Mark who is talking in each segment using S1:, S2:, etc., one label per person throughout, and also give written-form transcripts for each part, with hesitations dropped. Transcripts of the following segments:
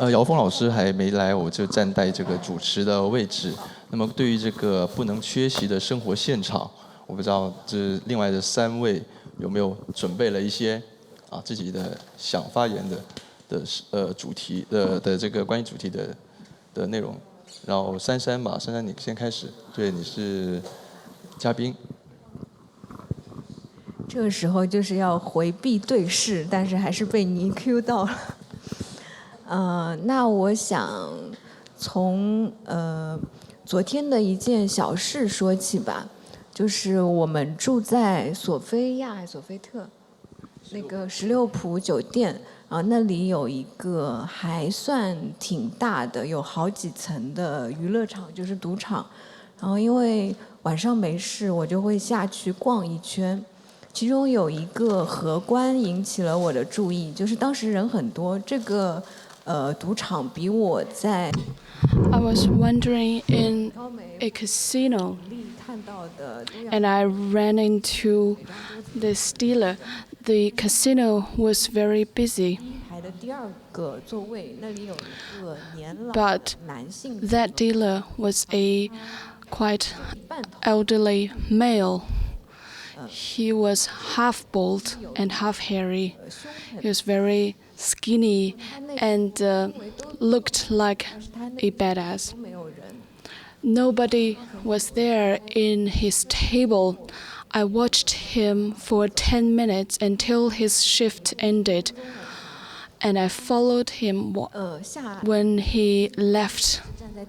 S1: 姚峰老师还没来，我就暂代这个主持的位置。那么对于这个不能缺席的生活现场，我不知道这另外的3位有没有准备了一些自己的想发言的主题的这个关于主题的内容。然后珊吧，珊你先开始，对，你是嘉宾。
S2: 这个时候就是要回避对视，但是还是被你 Q 到了。那我想从昨天的一件小事说起吧，就是我们住在索菲特那个16浦酒店那里有一个还算挺大的，有好几层的娱乐场，就是赌场。然后因为晚上没事，我就会下去逛一圈。其中有一个荷官引起了我的注意，就是当时人很多，这个赌场比我在
S3: I was wandering in a casino and I ran into this dealer. The casino was very busy, but that dealer was a quite elderly male. He was half bald and half hairy. He was very skinny and looked like a badass. Nobody was there in his table. I watched him for 10 minutes until his shift ended, and I followed him when he left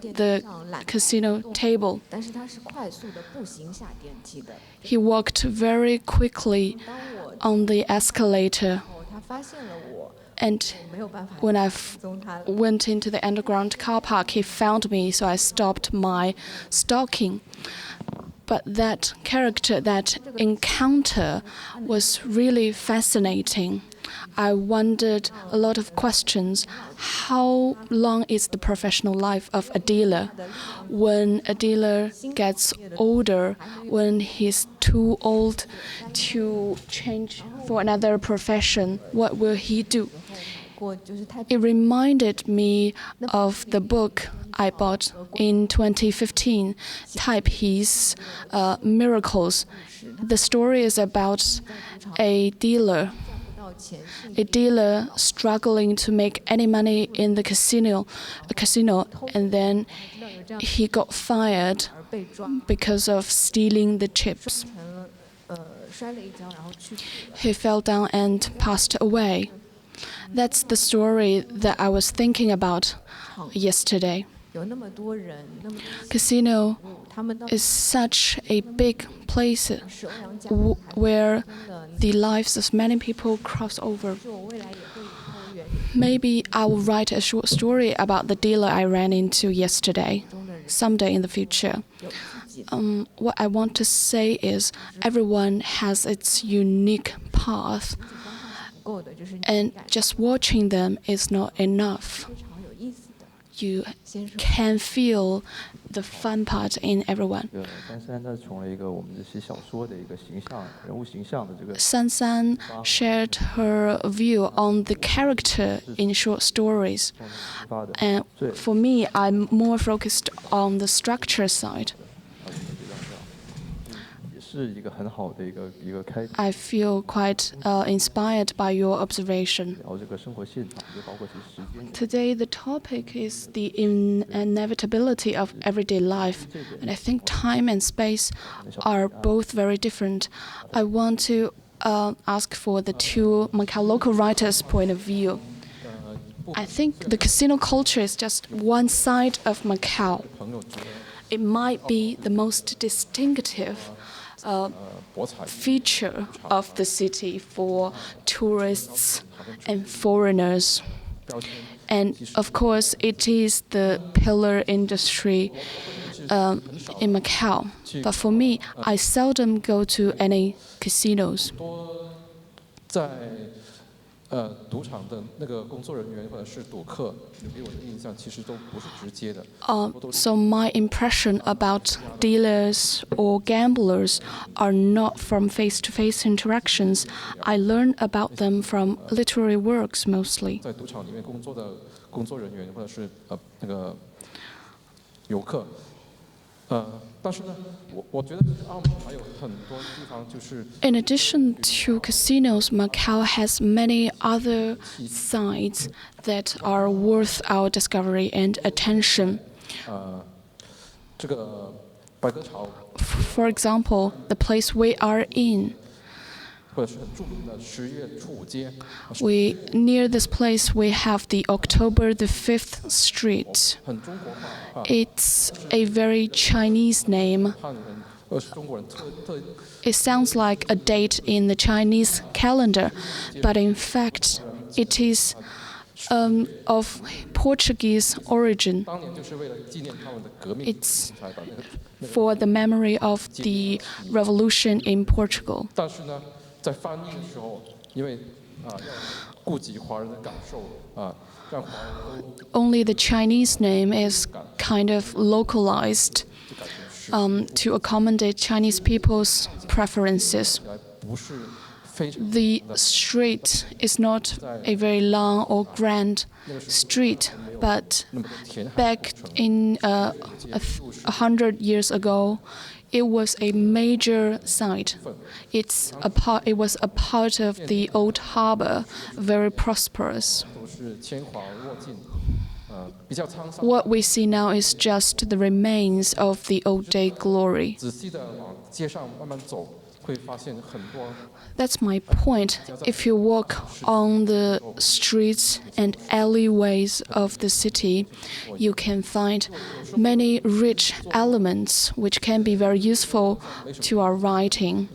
S3: the casino table. He walked very quickly on the escalator, and when I went into the underground car park, he found me, so I stopped my stalking. But that encounter was really fascinating. I wondered a lot of questions. How long is the professional life of a dealer? When a dealer gets older, when he's too old to change for another profession, what will he do? It reminded me of the book I bought in 2015, Tai Pi's Miracles. The story is about a dealer struggling to make any money in the casino, and then he got fired because of stealing the chips. He fell down and passed away. That's the story that I was thinking about yesterday. Casino is such a big place where the lives of many people cross over. Maybe I will write a short story about the dealer I ran into yesterday, someday in the future. What I want to say is everyone has its unique path, and just watching them is not enough. You can feel the fun part in everyone. SanSan shared her view on the character in short stories. And for me, I'm more focused on the structure side. I feel quite inspired by your observation. Today, the topic is the inevitability of everyday life, and I think time and space are both very different. I want to ask for the two Macau local writers' point of view. I think the casino culture is just one side of Macau. It might be the most distinctive feature of the city for tourists and foreigners. And of course, it is the pillar industry in Macau. But for me, I seldom go to any casinos. So my impression about dealers or gamblers are not from face-to-face interactions. I learn about them from literary works mostly.
S1: 工作人员或者是那个游客。但是呢，我觉得澳门还有很多地方就是。
S3: In addition to casinos, Macau has many other sides that are worth our discovery and attention.
S1: 这个百歌潮。
S3: For example, the place we are in.
S1: 或者是很著名的10月初5街。
S3: Near this place we have the October the 5th Street.
S1: 很中国化。
S3: It's a very Chinese name.
S1: 汉人是中国人特。
S3: It sounds like a date in the Chinese calendar, but in fact, it is of Portuguese origin.
S1: 当年就是为了纪念他们的革命。
S3: It's for the memory of the revolution in Portugal.
S1: 但是呢，在翻译的时候，因为要顾及华人的感受让华人都。
S3: Only the Chinese name is kind of localized to accommodate Chinese people's preferences. The street is not a very long or grand street, but back in 100 years ago, it was a major site. It was a part of the old harbor, very prosperous. What we see now is just the remains of the old day glory. That's my point. If you walk on the streets and alleyways of the city, you can find many rich elements which can be very useful to our writing.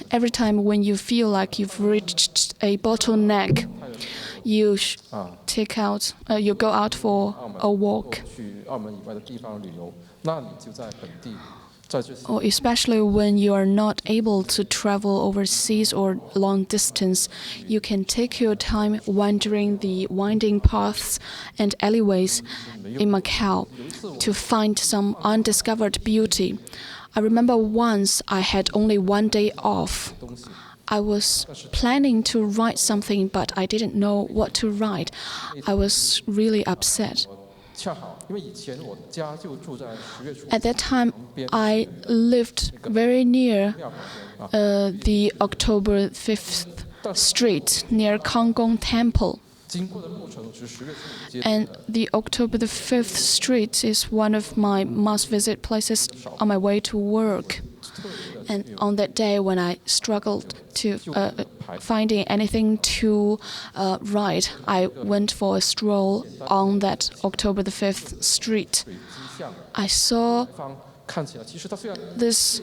S3: Every time when you feel like you've reached a bottleneck, you you go out for a walk. Or especially when you are not able to travel overseas or long distance, you can take your time wandering the winding paths and alleyways in Macau to find some undiscovered beauty. I remember once I had only one day off. I was planning to write something, but I didn't know what to write. I was really upset. At that time, I lived very near the October 5th Street, near Kanggong Temple. And the October the 5th Street is one of my must-visit places on my way to work. And on that day when I struggled to finding anything to write, I went for a stroll on that October the 5th Street. I saw this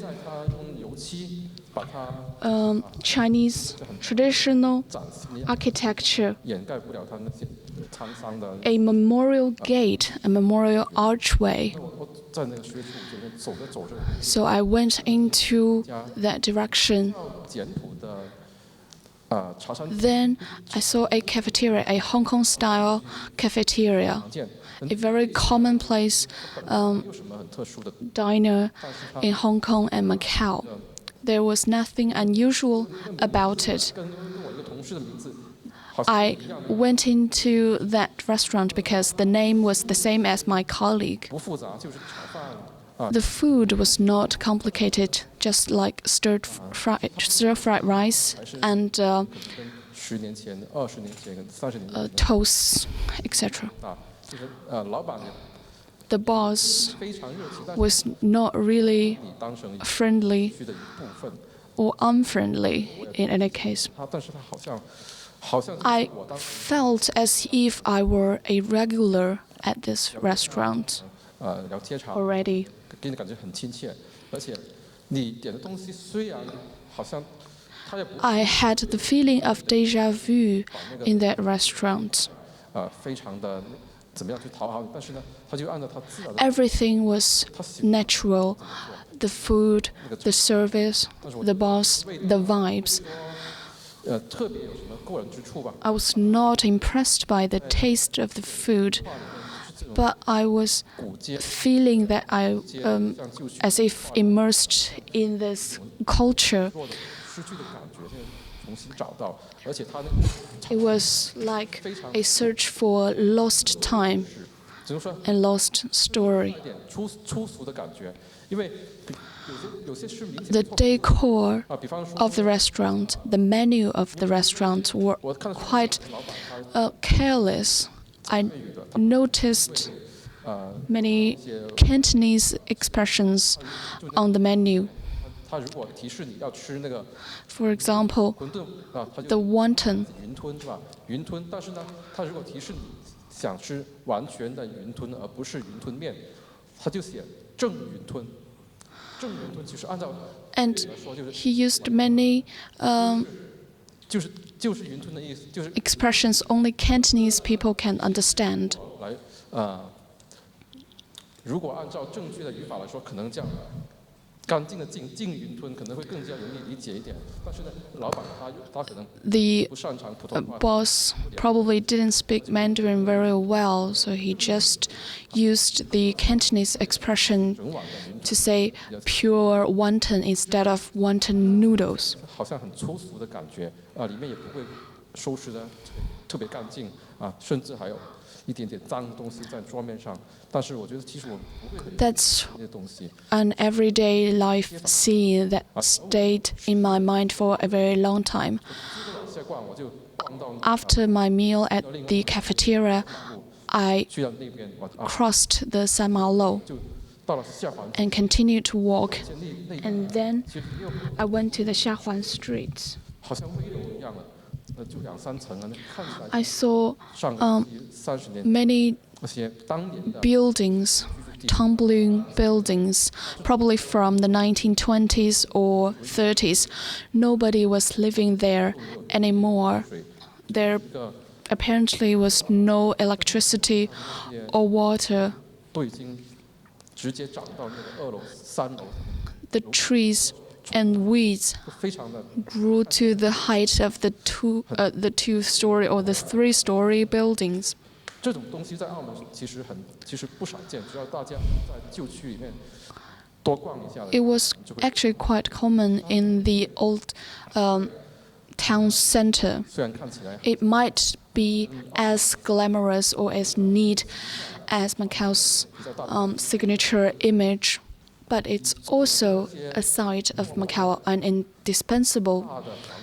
S3: Chinese traditional architecture, a memorial gate, a memorial archway. So I went into that direction. Then I saw a cafeteria, a Hong Kong-style cafeteria, a very commonplace diner in Hong Kong and Macau. There was nothing unusual about it. I went into that restaurant because the name was the same as my colleague. The food was not complicated, just like stir-fried rice and toast, etc. The boss was not really friendly or unfriendly in any case. I felt as if I were a regular at this restaurant already. I had the feeling of déjà vu in that restaurant. Everything was natural. The food, the service, the boss, the vibes. I was not impressed by the taste of the food, but I was feeling that I, as if immersed in this culture. It was like a search for lost time and lost story. The decor of the restaurant, the menu of the restaurant were quite careless. I noticed many Cantonese expressions on the menu. For example, the wonton.
S4: 想吃完全的云吞，而不是云吞面，他就写正云吞。正云吞其实按照
S3: And he used many
S4: 就是云吞的意思，就是
S3: expressions only Cantonese people can understand.
S4: 来如果按照正确的语法来说，可能这样。 干净的净云吞可能会更加容易理解一点，但是呢，老板他可能
S3: The
S4: 不擅长普通话。
S3: boss probably didn't speak Mandarin very well, so he just used the Cantonese expression to say pure wonton instead of wonton noodles.
S4: 好像很粗俗的感觉里面也不会收拾的特别干净甚至还有一点点脏东西在桌面上。
S3: That's an everyday life scene that stayed in my mind for a very long time. After my meal at the cafeteria, I crossed the Sanmao and continued to walk. And then I went to the Xiahuan Street. I saw many buildings, tumbling buildings, probably from the 1920s or 30s. Nobody was living there anymore. There apparently was no electricity or water. The trees and weeds grew to the height of the two-story or the three-story buildings.
S4: 这种东西在澳门其实不少见，只要大家在旧区里面多逛一下。
S3: It was actually quite common in the old town center.
S4: 虽然看起来
S3: It might be as glamorous or as neat as Macau's signature image, but it's also a side of Macau, an indispensable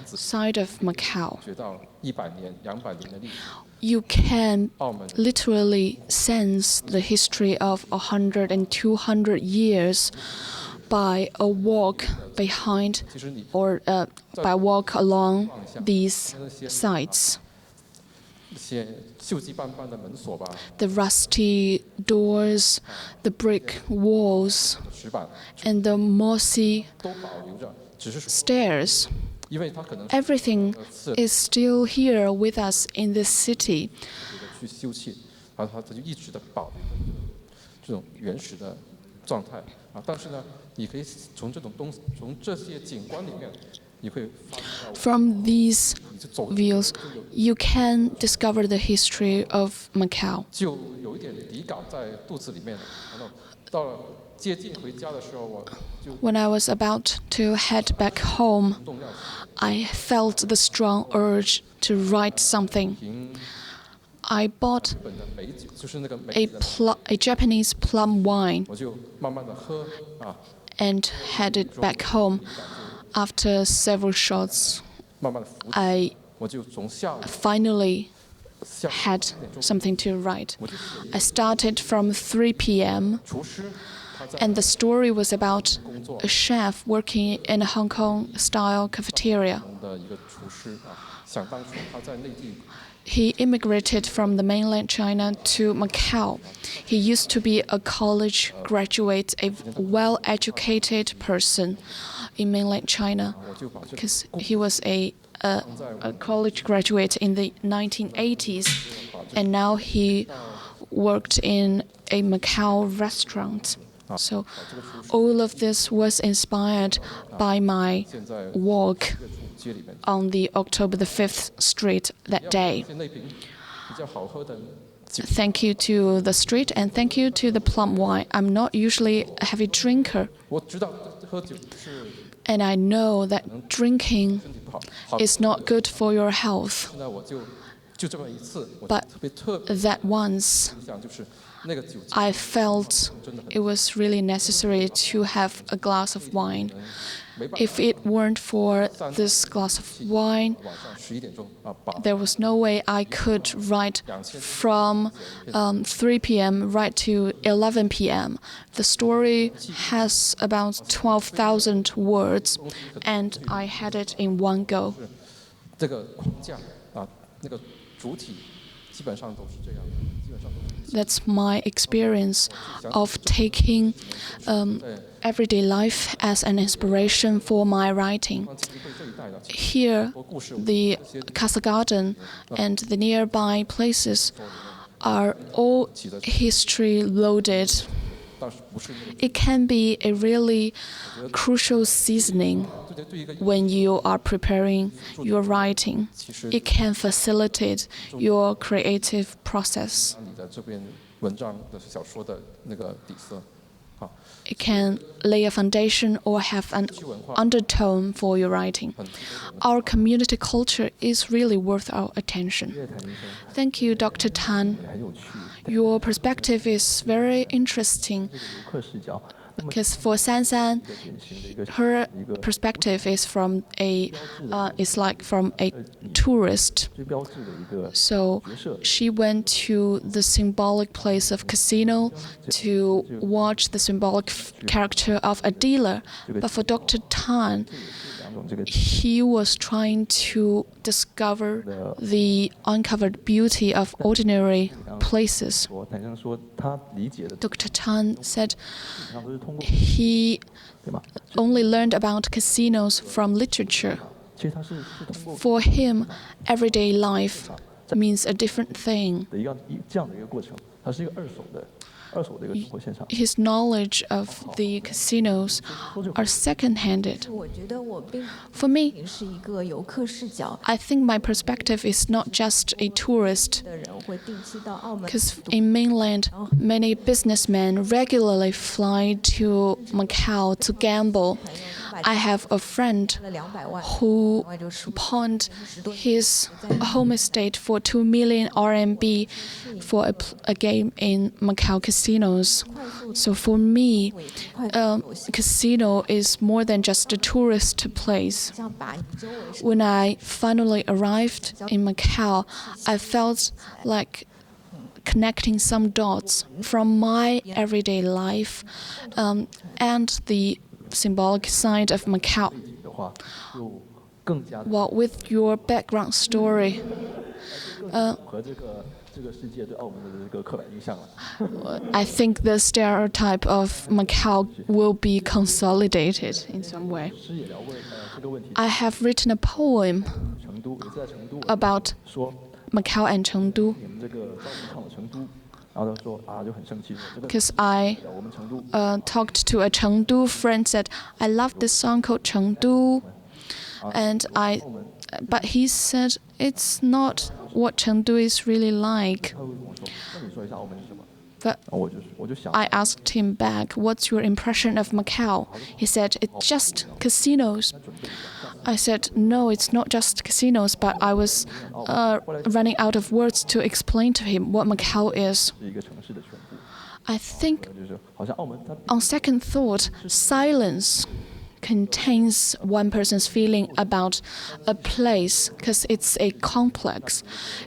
S3: side of Macau.
S4: 学到100年、200年的历史。
S3: You can literally sense the history of 100 and 200 years by a walk behind or by a walk along these sites. The rusty doors, the brick walls, and the mossy stairs. Everything is still here with us in this city. From these views, you can discover the history of Macau. When I was about to head back home, I felt the strong urge to write something. I bought a Japanese plum wine and headed back home. After several shots, I finally had something to write. I started from 3 p.m. and the story was about a chef working in a Hong Kong-style cafeteria. He immigrated from the mainland China to Macau. He used to be a college graduate, a well-educated person in mainland China, because he was a college graduate in the 1980s, and now he worked in a Macau restaurant. So all of this was inspired by my walk on the October the 5th street that day. Thank you to the street and thank you to the plum wine. I'm not usually a heavy drinker.
S4: 我知道喝酒是
S3: And I know that drinking
S4: 身体不好，好，
S3: is not good for your health.
S4: 现在我就这么一次，我
S3: But
S4: 特别
S3: that once
S4: 印象就是那个酒精
S3: I felt it was really necessary to have a glass of wine.
S4: 没办法，
S3: If it weren't for this glass of wine,
S4: 晚上11点钟啊，把
S3: there was no way I could write from 3 p.m. right to 11 p.m. The story has about 12,000 words, and I had it in one go.
S4: 这个框架啊，那个主体基本上都是这样的，基本上都是。
S3: That's my experience of taking everyday life as an inspiration for my writing.
S4: 集会这一带的
S3: Here,
S4: 故事
S3: the Castle Garden and the nearby places are all history loaded.
S4: 倒是不是那个
S3: It can be a really crucial seasoning
S4: 对一个
S3: when you are preparing your writing.
S4: 其实
S3: It can facilitate your creative process.
S4: 你的这篇文章的小说的那个底色。
S3: It can lay a foundation or have an undertone for your writing. Our community culture is really worth our attention. Thank you, Dr. Tan. Your perspective is very interesting. Because for SanSan, her perspective is from from a tourist. So she went to the symbolic place of casino to watch the symbolic character of a dealer. But for Dr. Tan, he was trying to discover the uncovered beauty of ordinary places. Dr. Tan said he only learned about casinos from literature. For him, everyday life means a different thing. His knowledge of the casinos are second-handed. For me, I think my perspective is not just a tourist, because in mainland, many businessmen regularly fly to Macau to gamble. I have a friend who pawned his home estate for 2 million RMB for a game in Macau casinos. So for me, casino is more than just a tourist place. When I finally arrived in Macau, I felt like connecting some dots from my everyday life and the symbolic side of Macau. Well, with your background story, I think the stereotype of Macau will be consolidated in some way. I have written a poem about Macau and Chengdu. Because I talked to a Chengdu friend, said I love this song called Chengdu, but he said it's not what Chengdu is really like. But I asked him back, what's your impression of Macau? He said, it's just casinos. I said, no, it's not just casinos, but I was running out of words to explain to him what Macau is. I think, on second thought, silence contains one person's feeling about a place because it's a complex,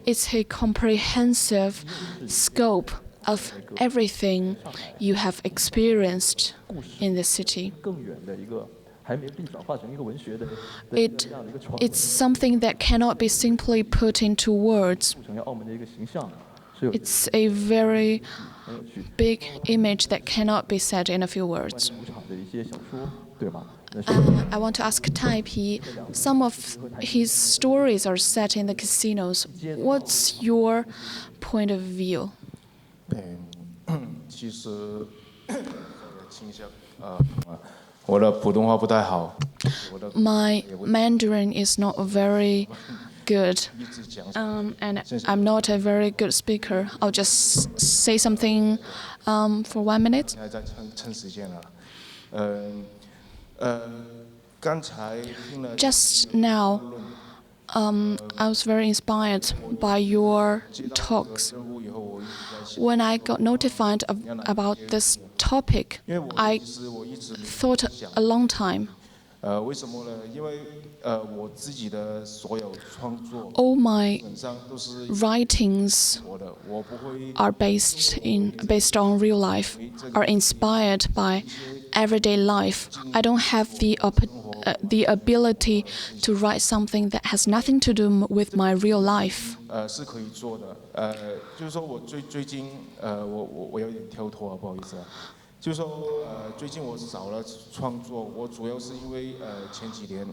S3: it's a comprehensive scope of everything you have experienced in the city. It's something that cannot be simply put into words. It's a very big image that cannot be said in a few words. I want to ask Tai Pi, some of his stories are set in the casinos. What's your point of view?
S5: 其实倾向我的普通话不太好。
S3: My Mandarin is not very good, and I'm not a very good speaker. I'll just say something for 1 minute.
S5: 现在在趁时间了。刚才听了
S3: Just now, I was very inspired by your talks.
S5: 任务以后，我一直在想，
S3: When I got notified about this topic,
S5: 因为我
S3: I
S5: 其实我一直
S3: thought a long time.
S5: 为什么呢？因为我自己的所有创作
S3: All
S5: 基
S3: my
S5: 本上都是
S3: writings
S5: 我的，我不会
S3: are based on real life, are inspired by everyday life. I don't have the ability to write something that has nothing to do with my real life.
S5: 是可以做的。就是说我最近我有点跳脱啊，不好意思啊。就是说最近我少了创作，我主要是因为前几年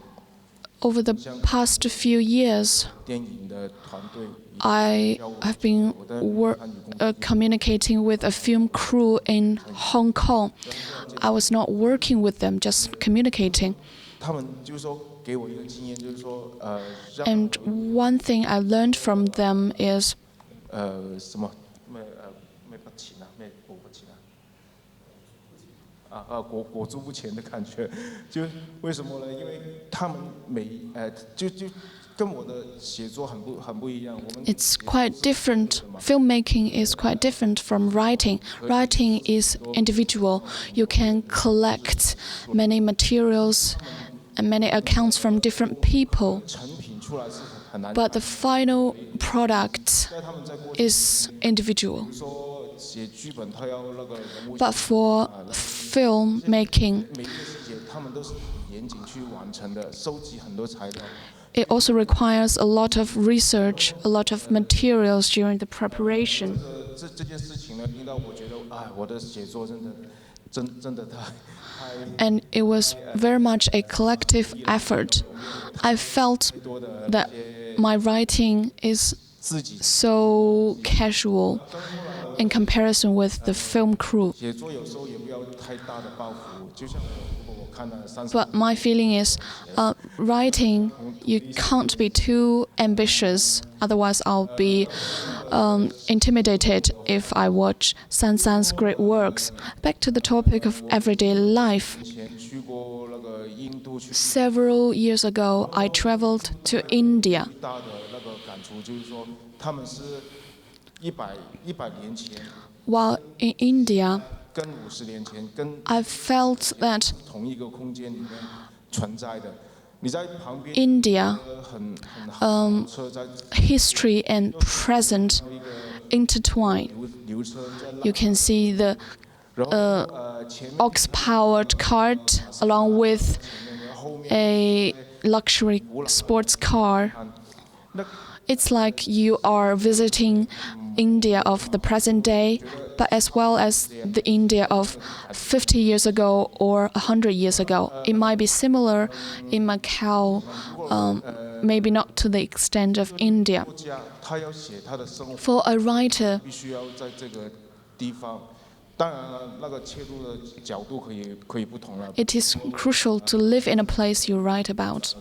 S3: Over the past few years,
S5: 电影的团队
S3: I have been communicating with a film crew in Hong Kong. I was not working with them, just communicating.
S5: 他们就是说给我一个经验，就是说让
S3: And one thing I learned from them is
S5: 什么咩不前啊，咩步不前啊，裹足不前的感觉，就为什么呢？因为他们就跟我的写作很不一样。我们
S3: it's quite different. Filmmaking is quite different from writing. Writing is individual. You can collect many materials and many accounts from different people.
S5: 成品出来是很难。
S3: But the final product
S5: 在他们在过
S3: is individual.
S5: 说写剧本，他要那个人物
S3: But for filmmaking,
S5: 每一个细节，他们都是很严谨去完成的，收集很多材料。
S3: it also requires a lot of research, a lot of materials during the preparation.
S5: 这件事情呢，令到我觉得，我的写作真的太
S3: And it was very much a collective effort. I felt that my writing is
S5: 自己
S3: so casual in comparison with the film crew.
S5: 写作有时候也不要太大的抱负，就像如果我看了SanSan
S3: But my feeling is, writing, you can't be too ambitious. Otherwise, I'll be intimidated if I watch SanSan's great works. Back to the topic of everyday life.
S5: 前去过那个印度去
S3: Several years ago, I traveled to India.
S5: 大的那个感触就是说，他们是100年前
S3: While in India,
S5: 跟50年前跟
S3: I felt that
S5: 同一个空间里面存在的。你在旁边
S3: India,
S5: 很好车在
S3: history and present intertwine.
S5: 流车在
S3: You can see the
S5: 然后前面
S3: ox-powered cart along with
S5: 后面
S3: a luxury sports car.
S5: 那
S3: It's like you are visiting India of the present day, but as well as the India of 50 years ago or 100 years ago. It might be similar in Macau, maybe not to the extent of India.
S5: 作家他要写他的生活，
S3: For a writer,
S5: 必须要在这个地方。当然了，那个切入的角度可以不同了。
S3: it is crucial to live in a place you write about.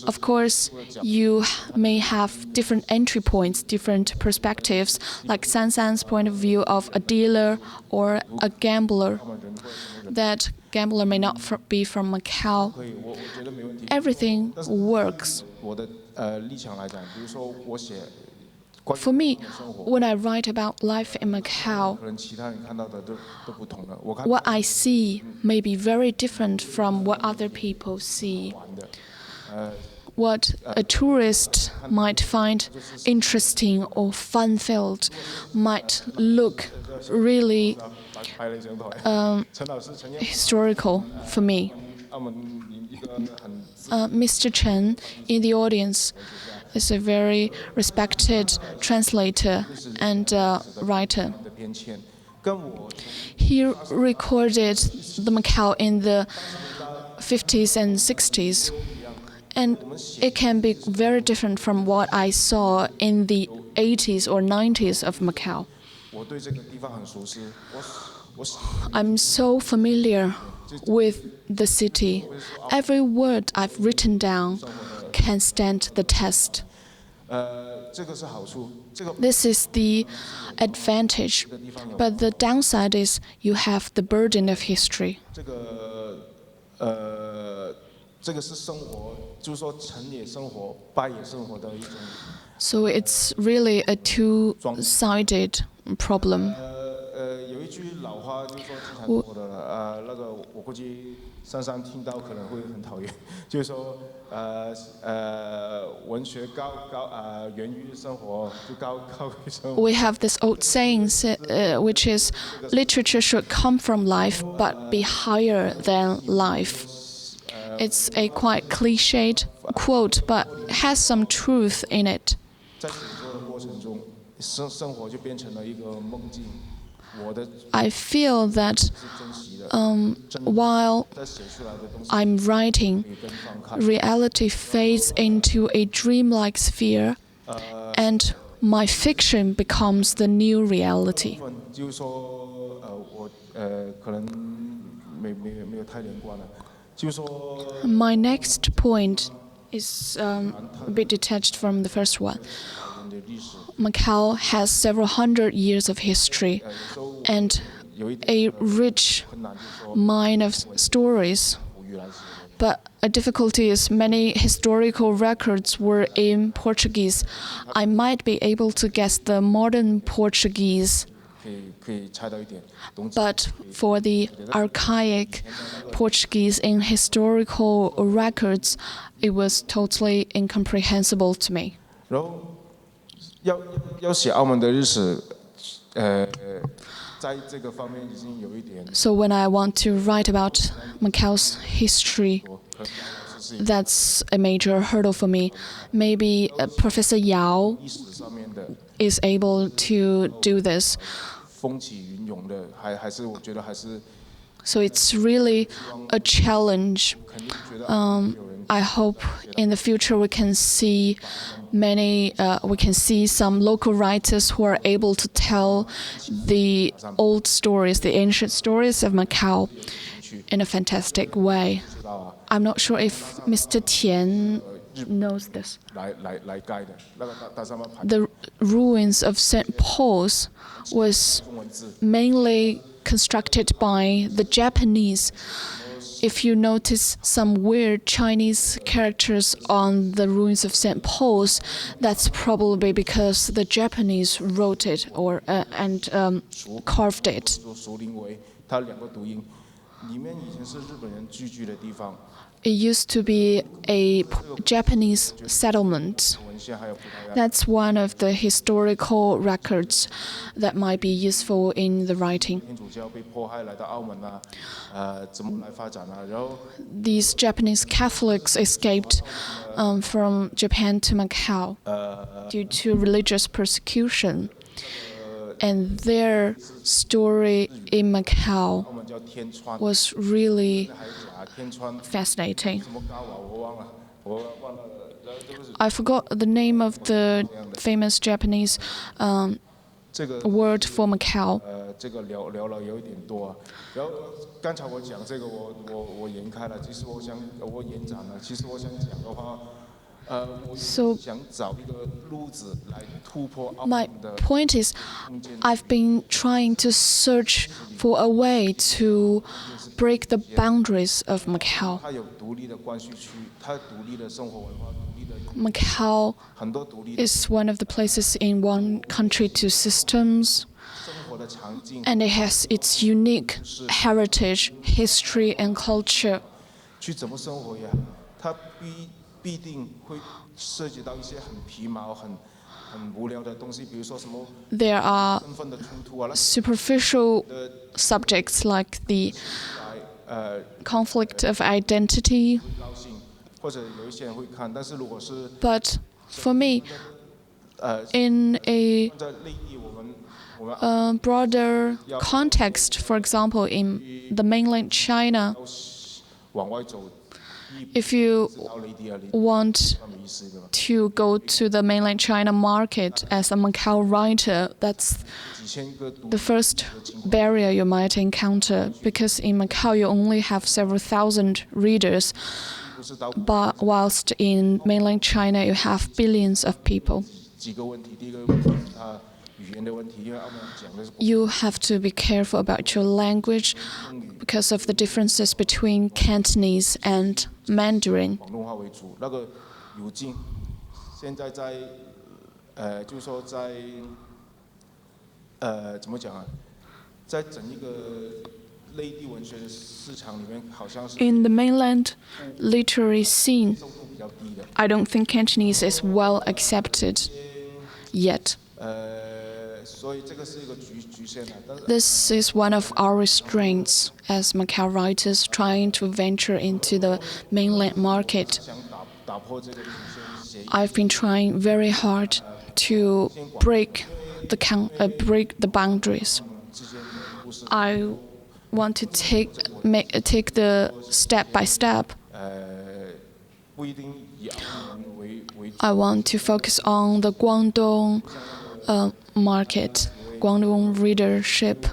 S3: Of course, you may have different entry points, different perspectives, like SanSan's point of view of a dealer or a gambler. That gambler may not be from Macau.
S5: 可以，我觉得没问题。
S3: Everything works.
S5: 我的立场来讲，比如说我写
S3: For me, when I write about life in Macau,
S5: 可能其他人看到的都不同了。我看
S3: what I see may be very different from what other people see.
S5: 玩的，
S3: What a tourist might find interesting or fun-filled might look really
S5: 拍了一张台。陈老师，陈燕，
S3: historical for me.
S5: 澳门一个很
S3: Mr. Chen in the audience is a very respected translator and writer.
S5: 的偏见，跟我
S3: He recorded the Macau in the 50s and 60s, and it can be very different from what I saw in the 80s or 90s of Macau.
S5: 我对这个地方很熟悉。我
S3: I'm so familiar with the city. Every word I've written down can stand the test.
S5: 这个是好处，这个
S3: This is the advantage. But the downside is you have the burden of history.
S5: 这个是生活，就是说成也生活，败也生活的一种。
S3: So it's really a two-sided problem.
S5: 有一句老话就是说经常说的，那个我估计SanSan听到可能会很讨厌，就是说文学源于生活，就高于生活。
S3: We have this old saying, which is, literature should come from life but be higher than life. It's a quite cliched quote, but has some truth in it.
S5: 在写作的过程中，生活就变成了一个梦境。
S3: I feel that while I'm writing, reality fades into a dreamlike sphere, and my fiction becomes the new reality.
S5: 就是说，我可能没有太连贯了，就是说。
S3: My next point is a bit detached from the first one. Macau has several hundred years of history and a rich mine of stories. But a difficulty is many historical records were in Portuguese. I might be able to guess the modern Portuguese, but for the archaic Portuguese in historical records, it was totally incomprehensible to me.
S5: 然后要写澳门的历史，在这个方面已经有一点。
S3: So when I want to write about Macau's history, that's a major hurdle for me. Maybe Professor Yao is able to do this.
S5: 风起云涌的，还是我觉得还是。
S3: So it's really a challenge. I hope in the future we can see some local writers who are able to tell the old stories, the ancient stories of Macau in a fantastic way. I'm not sure if Mr. Tian knows this. The ruins of St. Paul's was mainly constructed by the Japanese. If you notice some weird Chinese characters on the ruins of St. Paul's, that's probably because the Japanese wrote it and carved it. It used to be a Japanese settlement. That's one of the historical records that might be useful in the writing. These Japanese Catholics escaped from Japan to Macau due to religious persecution. And their story in Macau was really fascinating. I forgot the name of the famous Japanese word for Macau.
S5: 这个聊了有一点多啊。然后刚才我讲这个，我延开了。其实我延展了。其实我想讲的话，我想找一个路子来突破澳门的。
S3: My point is, I've been trying to search for a way to break the boundaries of Macau.
S5: 它有独立的关系区，它有独立的生活文化，独立的。
S3: Macau is one of the places in one country, two systems. And it has its unique heritage, history, and culture.
S5: 去怎么生活呀？它必定会涉及到一些很皮毛、很无聊的东西，比如说什么
S3: There are
S5: 身份的冲突啊。
S3: superficial subjects like the conflict of identity.
S5: 或者有一些人会看，但是如果是
S3: But for me, in a broader context, for example, in the mainland China,
S5: 往外走，
S3: If you want to go to the mainland China market as a Macau writer, that's the first barrier you might encounter, because in Macau you only have several thousand readers, but whilst in mainland China you have billions of people. You have to be careful about your language because of the differences between Cantonese and Mandarin. In the mainland literary scene, I don't think Cantonese is well accepted yet. This is one of our restraints as Macau writers trying to venture into the mainland market. I've been trying very hard to break the boundaries. I want to take the step by step. I want to focus on the Guangdong market, Guangdong readership.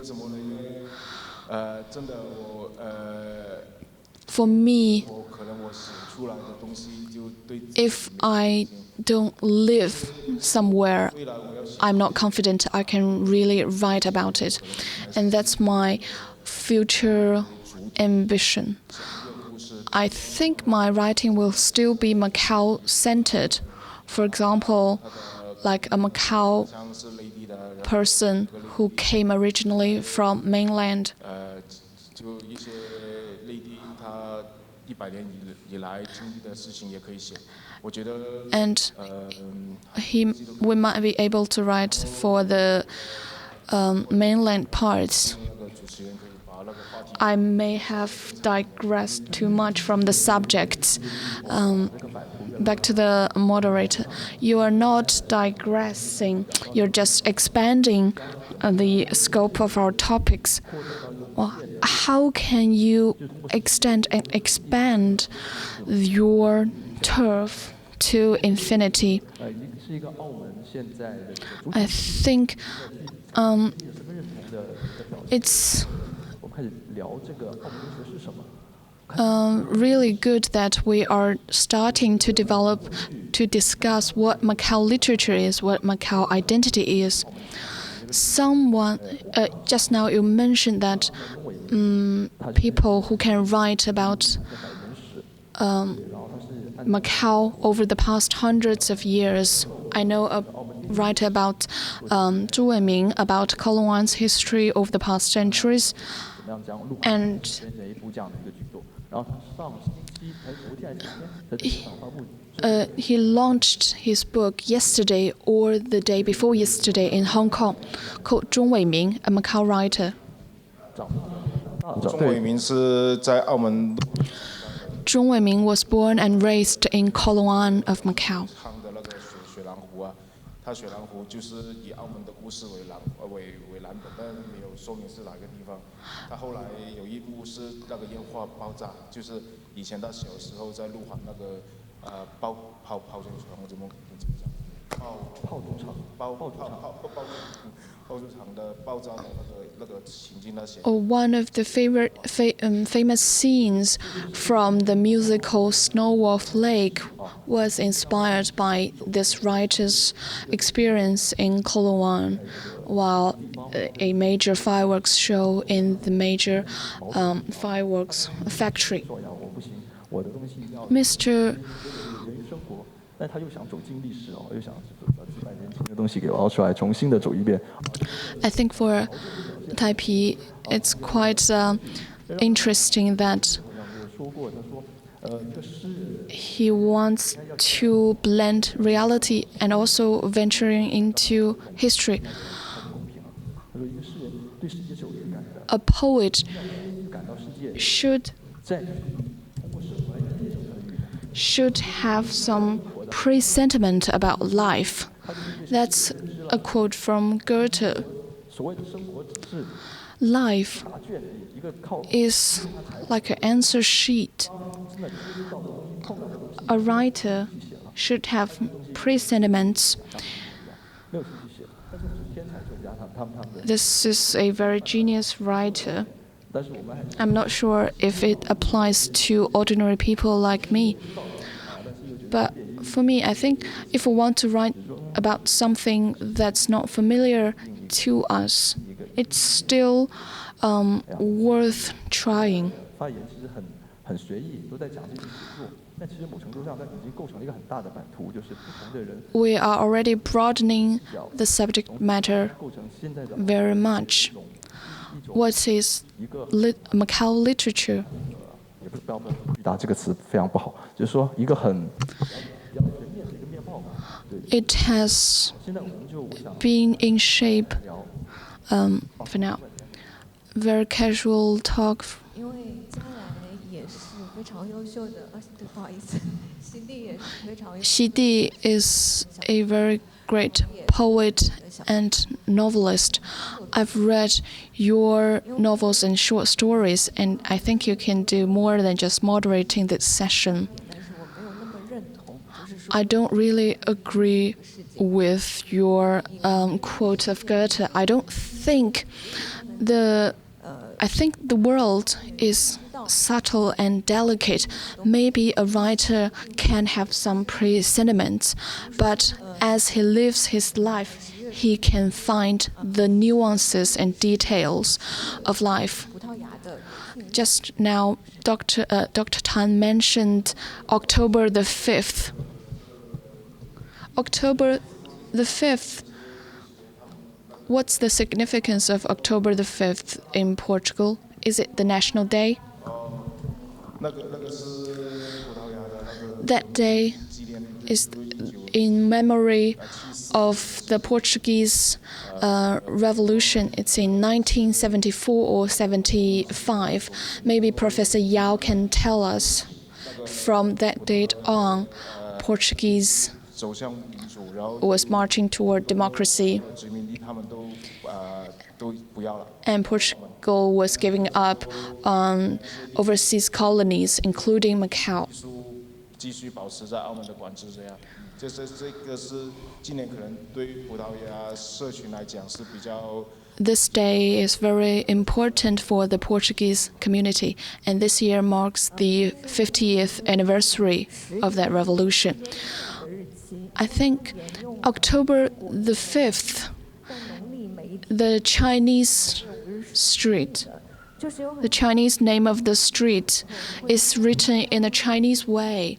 S3: For me, if I don't live somewhere, I'm not confident I can really write about it. And that's my future ambition. I think my writing will still be Macau-centered. For example, like a Macau person who came originally from mainland. And we might be able to write for the mainland parts. I may have digressed too much from the subjects. Back to the moderator. You are not digressing, you're just expanding the scope of our topics. Well, how can you extend and expand your turf to infinity? I think it's really good that we are starting to discuss what Macau literature is, what Macau identity is. Just now you mentioned that people who can write about Macau over the past hundreds of years. I know a writer about Zhu Weiming, about Colon's history over the past centuries. And he launched his book yesterday or the day before yesterday in Hong Kong, called Zhu Weiming, a Macau writer. Zhu Weiming was born and raised in Colon of Macau. One of the famous scenes from the musical Snow Wolf Lake was inspired by this writer's experience in Coloane while a major fireworks show in the major fireworks factory. Mr. I think for Tai Pi, it's quite interesting that he wants to blend reality and also venturing into history. A poet should have some presentiment about life. That's a quote from Goethe. Life is like an answer sheet. a writer should have presentiments. This is a very genius writer. I'm not sure if it applies to ordinary people like me. But for me, I think if we want to write about something that's not familiar to us, it's still worth trying. We are already broadening the subject matter very much. What is Macau literature?
S1: 这个词非常不好，就是说一个很
S3: It has been in shape for now. Very casual talk.
S2: 因为佳来也是非常优秀的，对，不好意思，西地也是非常优秀。
S3: Xidi is a very great poet and novelist. I've read your novels and short stories, and I think you can do more than just moderating this session. I don't really agree with your quote of Goethe. I think the world is subtle and delicate. Maybe a writer can have some presentiments, but as he lives his life, he can find the nuances and details of life. Just now, Dr. Tan mentioned October the 5th. October the 5th. What's the significance of October the 5th in Portugal? Is it the national day? That day is in memory of the Portuguese Revolution. It's in 1974 or 75. Maybe Professor Yao can tell us from that date on, Portuguese was marching toward democracy, and Portugal was giving up on overseas colonies, including Macau. This day is very important for the Portuguese community, and this year marks the 50th anniversary of that revolution. I think October the 5th, the Chinese street, the Chinese name of the street is written in a Chinese way.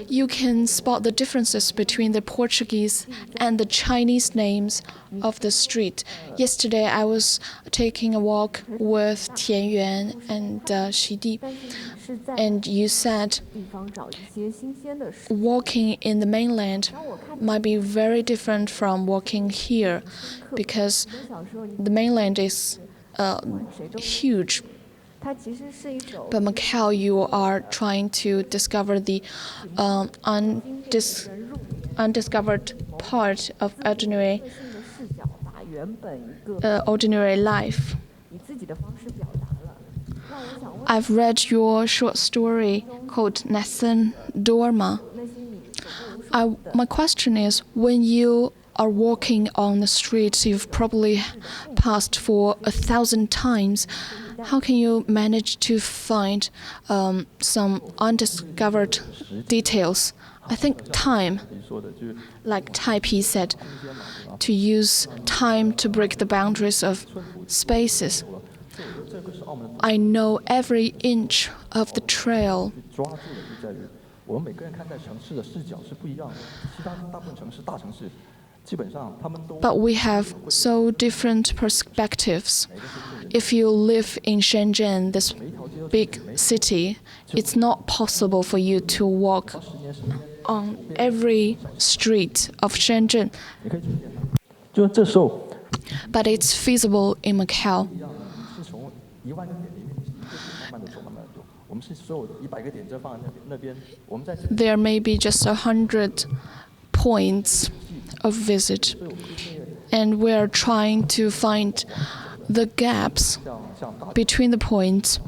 S3: You can spot the differences between the Portuguese and the Chinese names of the street. Yesterday, I was taking a walk with Tian Yuan and Xidi, and you said walking in the mainland might be very different from walking here, because the mainland is huge. But Macau, you are trying to discover the undiscovered part of ordinary life. I've read your short story called Nassan Dorma. My question is, when you are walking on the streets you've probably passed for 1,000 times, how can you manage to find some undiscovered details? I think time, like Tai Pi said, to use time to break the boundaries of spaces. I know every inch of the trail. But we have so different perspectives. If you live in Shenzhen, this big city, it's not possible for you to walk on every street of Shenzhen. But it's feasible in Macau. There may be just 100 points of visit, and we're trying to find the gaps between the points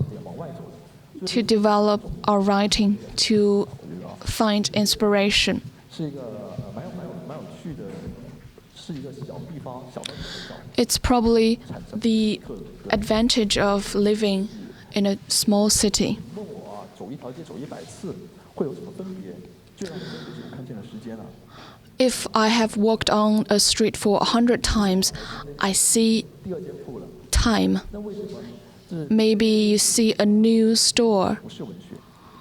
S3: to develop our writing, to find inspiration.
S1: 是一个蛮有趣的，是一个小地方小的小。
S3: It's probably the advantage of living in a small city.
S1: 问我啊，走一条街走100次会有什么分别？就让我们就是我看见了时间了。
S3: If I have walked on a street for 100 times, I see
S1: 第二间铺了，
S3: time.
S1: 那为什么是
S3: Maybe you see a new store.
S1: 不是文学？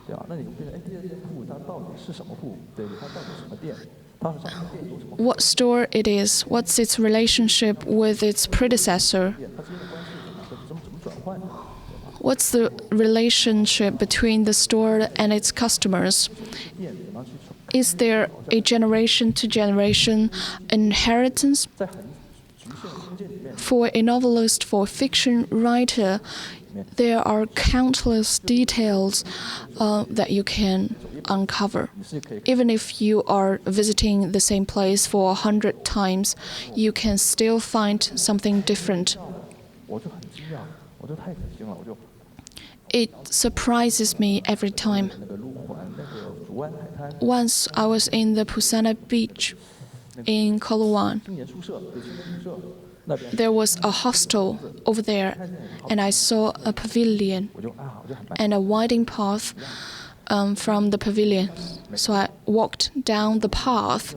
S1: 对啊，那你变成哎，第二间铺它到底是什么铺？对，它到底是什么店？它上面店有什么？
S3: What store it is? What's its relationship with its predecessor?
S1: 它之间的关系是怎么转换的？
S3: What's the relationship between the store and its customers?
S1: 店怎么样去
S3: Is there a generation-to-generation inheritance?
S1: 在很局限的空间里面，
S3: For a novelist, for a fiction writer, there are countless details that you can uncover.
S1: 你是可以
S3: Even if you are visiting the same place for 100 times, you can still find something different.
S1: 我就很惊讶，我就太开心了，我就
S3: It surprises me every time.
S1: 那个路环那个竹湾海滩
S3: Once I was in the Pusana beach in Kolowan.
S1: 青年宿舍，对青年宿舍那边，
S3: There was a hostel over there, and I saw a pavilion
S1: 我就啊，我就很慢，
S3: and a winding path from the pavilion. So I walked down the path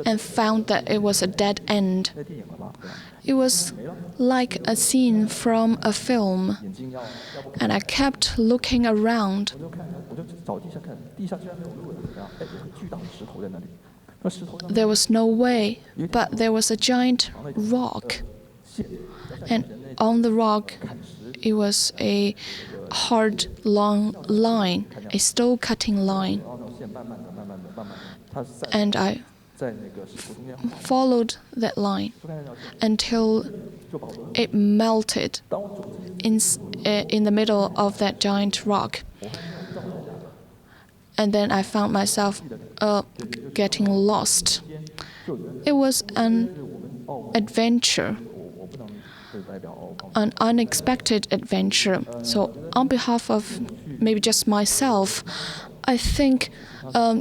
S3: and found that it was a dead end.
S1: 在电影了吧？对吧？
S3: It was like a scene from a film,
S1: 眼睛要不
S3: and I kept looking around.
S1: 我就看，我就找地下看，地下居然没有路了，然后哎，有个巨大的石头在那里，那石头上
S3: There was no way, but there was a giant rock,
S1: 线，
S3: and on the rock, it was a hard, long line, a stone-cutting line,
S1: 然后那种线慢慢的，它是在
S3: and I
S1: 在那个石头中间
S3: followed that line
S1: 就看那条线，
S3: until
S1: 就保罗。
S3: it melted
S1: 当我走进去，
S3: in the middle of that giant rock. And then I found myself getting lost. It was an adventure,
S1: 我不能是代表哦，
S3: an unexpected adventure. So, on behalf of maybe just myself, I think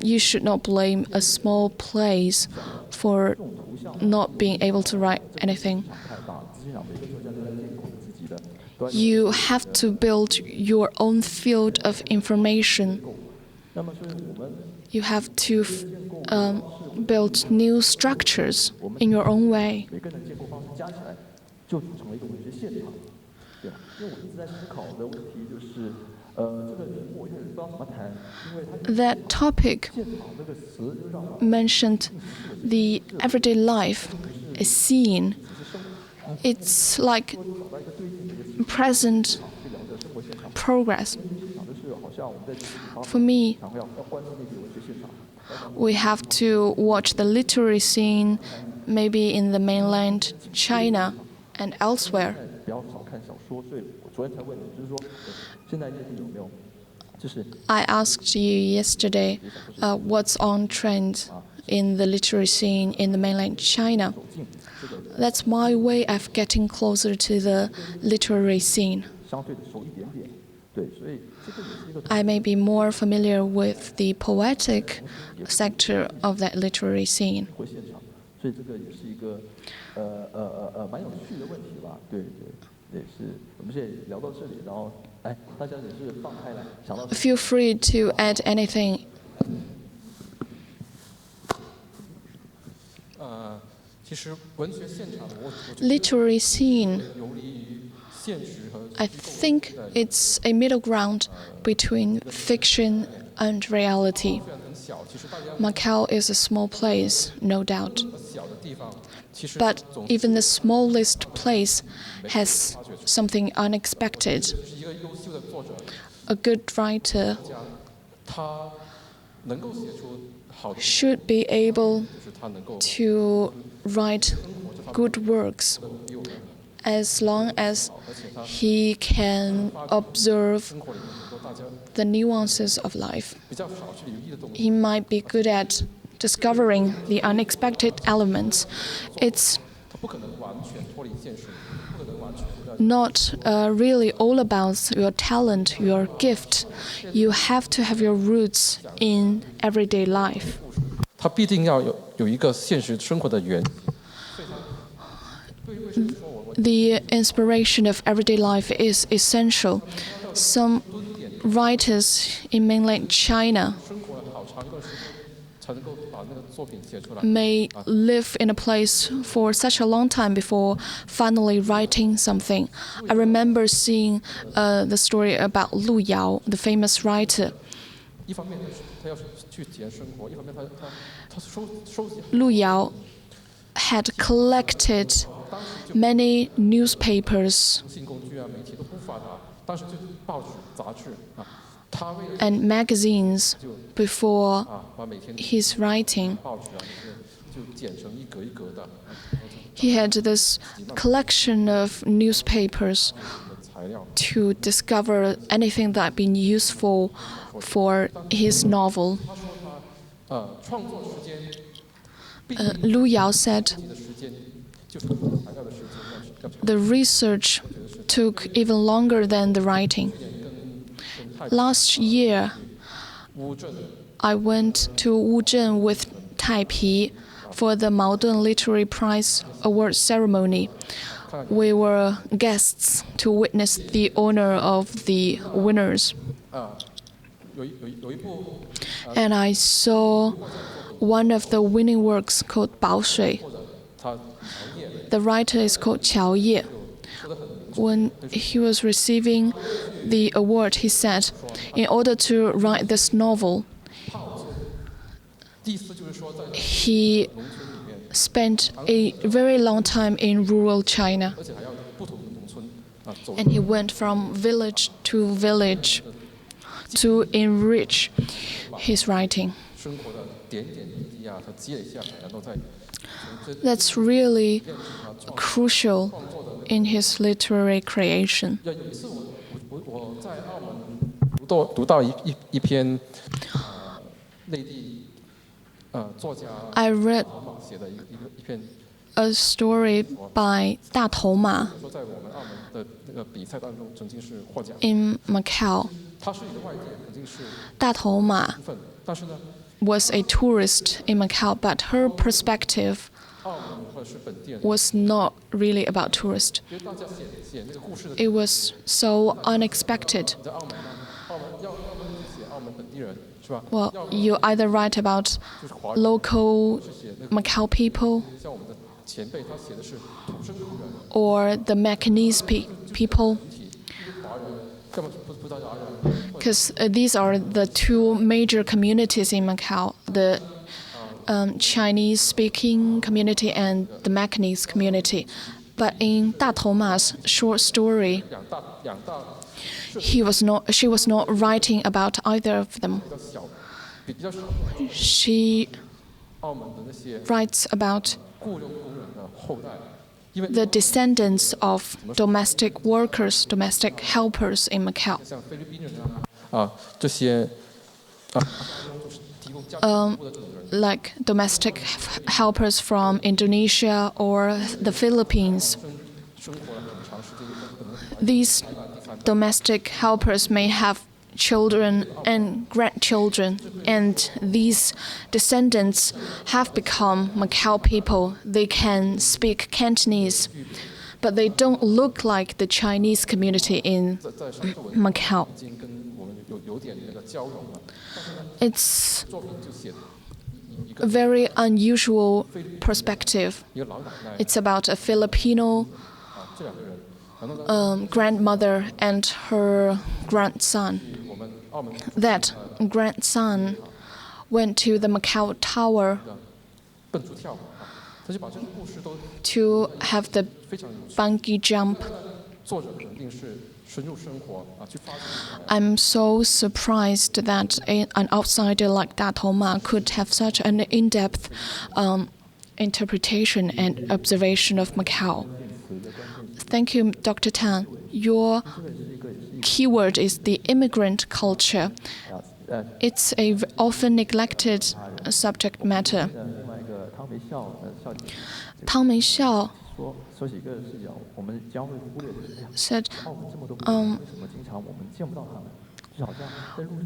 S3: you should not blame a small place for not being able to write anything.
S1: 太大，资讯量每个作家都在监控自己的。
S3: You have to build your own field of information.
S1: 那么就是我们
S3: You have to build new structures in your own way.
S1: 每个人的建构方式加起来，就组成了一个文学现场，对吧？因为我一直在思考的问题就是，这个人物我一开始不知道怎么谈，因为他
S3: That topic
S1: 现场这个词就让我
S3: mentioned the everyday life, a scene. It's like present progress.
S1: 想的是好像我们在这个地方
S3: For me,
S1: 常要关注那些文学现场，
S3: we have to watch the literary scene maybe in the mainland China and elsewhere.
S1: 比较少看小说，所以我昨天才问你，就是说现在业界有没有，就是
S3: I asked you yesterday what's on trend in the literary scene in the mainland China.
S1: 走进这个
S3: That's my way of getting closer to the literary scene.
S1: 相对的熟一点点，对，所以这个也是一个
S3: I may be more familiar with the poetic sector of that literary scene.
S1: 会现场，所以这个也是一个蛮有趣的问题吧，对对，也是我们现在聊到这里，然后哎，大家也是放开来想到
S3: Feel free to add anything.
S4: 其实文学现场，我觉得
S3: Literary scene,
S4: 游离于现实和
S3: I think it's a middle ground between fiction and reality.
S4: 虽然很小，其实大家
S3: Macau is a small place, no doubt.
S4: 小的地方，其实
S3: But
S4: 总
S3: even the smallest place has something unexpected.
S4: 是一个优秀的作者，
S3: A good writer
S4: 他能够写出好的，
S3: should be able
S4: 就是他能够
S3: to write good works
S4: 比我们
S3: as long as he can observe
S4: 生活里面很多大家
S3: the nuances of life.
S4: 比较少去留意的东西。
S3: He might be good at discovering the unexpected elements. It's
S4: 他不可能完全脱离现实，不可能完
S3: not really all about your talent, your gift. You have to have your roots in everyday life.
S4: 它必定要有一个现实生活的原。
S3: The inspiration of everyday life is essential. Some writers in mainland China may live in a place for such a long time before finally writing something. I remember seeing the story about Lu Yao, the famous writer. Lu Yao had collected many newspapers and magazines before his writing. He had this collection of newspapers to discover anything that had been useful for his novel. Lu Yao said the research took even longer than the writing. Last year, I went to Wuzhen with Tai Pi for the Maodun Literary Prize award ceremony. We were guests to witness the honor of the winners. And I saw one of the winning works called Bao Shui. The writer is called Qiao Ye. When he was receiving the award, he said, in order to write this novel, he spent a very long time in rural China. And he went from village to village to enrich his writing. That's really crucial in his literary creation. I read a story by Da Touma in Macau. Da Touma was a tourist in Macau, but her perspective was not really about tourists. It was so unexpected. Well, you either write about local Macau people or the Macanese people, because these are the two major communities in Macau, the Chinese-speaking community and the Macanese community. But in Da Touma's short story, she was not writing about either of them. She writes about the descendants of domestic workers, domestic helpers in Macau. Like domestic helpers from Indonesia or the Philippines. These domestic helpers may have children and grandchildren, and these descendants have become Macau people. They can speak Cantonese, but they don't look like the Chinese community in Macau. It's a very unusual perspective. It's about a Filipino grandmother and her grandson. That grandson went to the Macau Tower to have the bungee jump. I'm so surprised that an outsider like Da Touma could have such an in-depth interpretation and observation of Macau. Thank you, Dr. Tan. Your keyword is the immigrant culture. It's a often neglected subject matter. Tam Jianqiao said,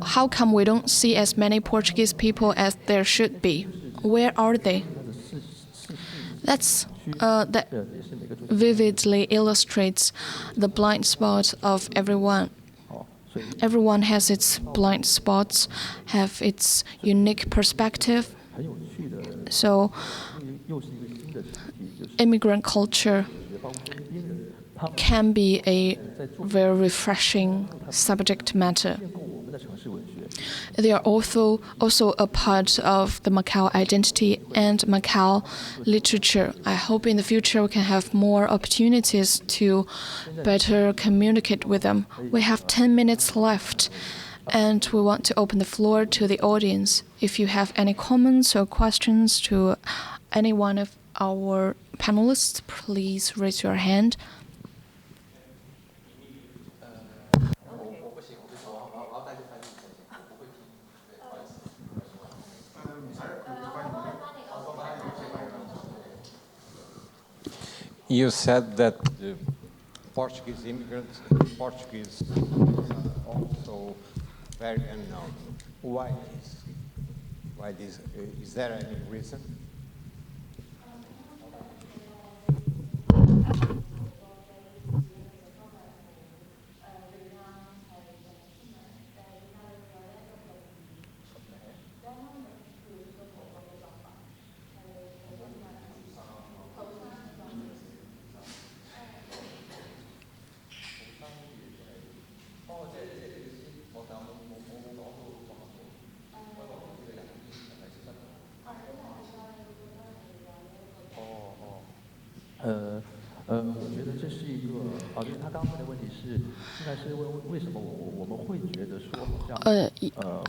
S3: how come we don't see as many Portuguese people as there should be? Where are they? That vividly illustrates the blind spot of everyone. Everyone has its blind spots, have its unique perspective. So, immigrant culture can be a very refreshing subject matter. They are also a part of the Macau identity and Macau literature. I hope in the future we can have more opportunities to better communicate with them. We have 10 minutes left, and we want to open the floor to the audience. If you have any comments or questions to any one of our panelists, please raise your hand.
S6: You said that the Portuguese immigrants, Portuguese are also very unknown. Why this? Why this? Is there any reason?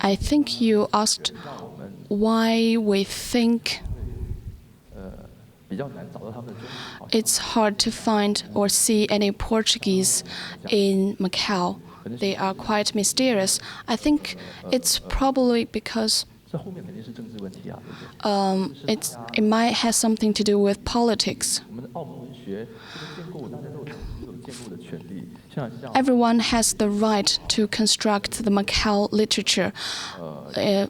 S3: I think you asked why we think it's hard to find or see any Portuguese in Macau. They are quite mysterious. I think it's probably because it might have something to do with politics. Everyone has the right to construct the Macau literature.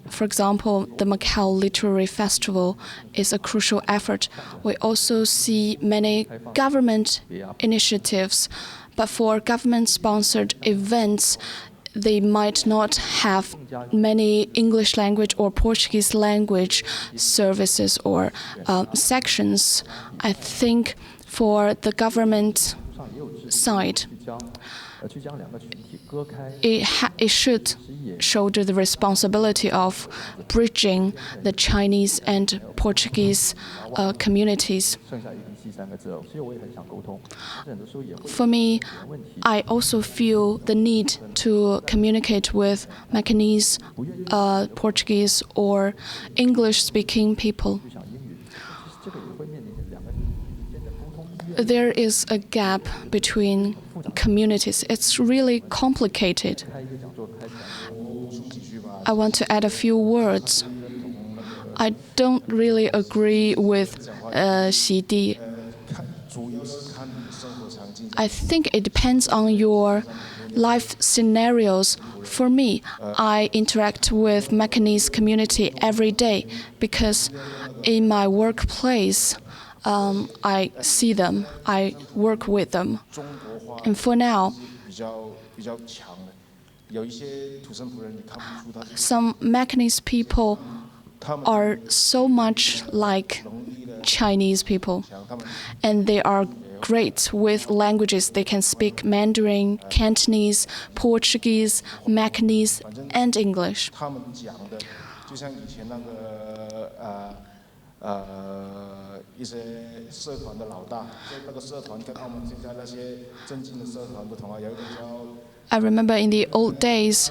S3: For example, the Macau Literary Festival is a crucial effort. We also see many government initiatives, but for government-sponsored events, they might not have many English language or Portuguese language services or sections. I think for the government side, it should shoulder the responsibility of bridging the Chinese and Portuguese communities. For me, I also feel the need to communicate with Macanese, Portuguese, or English-speaking people. There is a gap between communities. It's really complicated. I want to add a few words. I don't really agree with Xidi. I think it depends on your life scenarios. For me, I interact with Macanese community every day because in my workplace, I see them, I work with them. And for now, some Macanese people are so much like Chinese people, and they are great with languages. They can speak Mandarin, Cantonese, Portuguese, Macanese, and English. I remember in the old days,